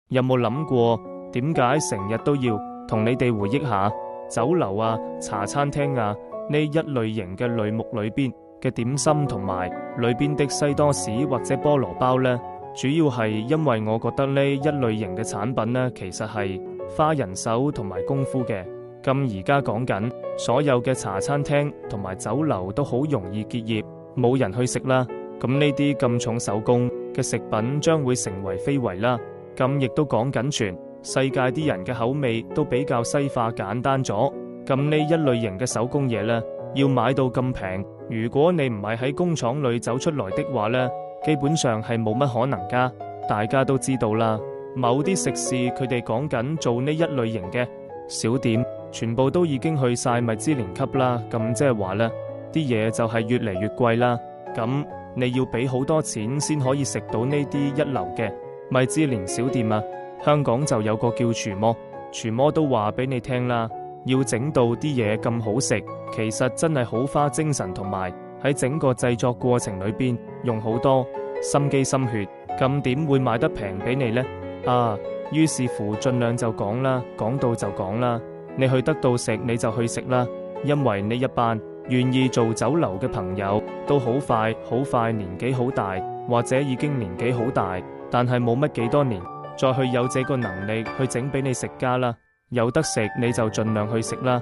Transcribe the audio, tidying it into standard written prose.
有冇諗過點解成日都要同你哋回憶下酒樓啊、茶餐廳啊呢一類型嘅類目裏邊嘅點心同埋裏邊的西多士或者菠蘿包呢？主要係因為我覺得呢一類型嘅產品呢，其實係花人手同埋功夫嘅。咁而家講緊所有嘅茶餐廳同埋酒樓都好容易結業，冇人去食啦。咁呢啲咁重手工嘅食品將會成為非遺啦。咁亦都講緊全世界啲人嘅口味都比較西化簡單咗。咁呢一類型嘅手工嘢呢，要買到咁平，如果你唔係喺工廠裏走出來的話呢，基本上係冇乜可能㗎。大家都知道啦，某啲食肆佢哋講緊做呢一類型嘅小店，全部都已經去晒米芝蓮級啦。咁即係話呢啲嘢就係越嚟越貴啦。咁你要俾好多錢先可以食到呢啲一流嘅米芝蓮小店啊。香港就有個叫廚魔，廚魔都話俾你聽啦，要整到啲嘢咁好食，其實真係好花精神，同埋喺整個製作過程裏邊用好多心機心血，咁點會賣得平俾你呢？啊，於是乎盡量就講啦，講到就講啦，你去得到食你就去食啦，因為呢一班願意做酒樓嘅朋友都好快年紀好大，或者已經年紀好大，但係冇乜幾多年再去有這個能力去整俾你食家啦。有得食你就盡量去食啦。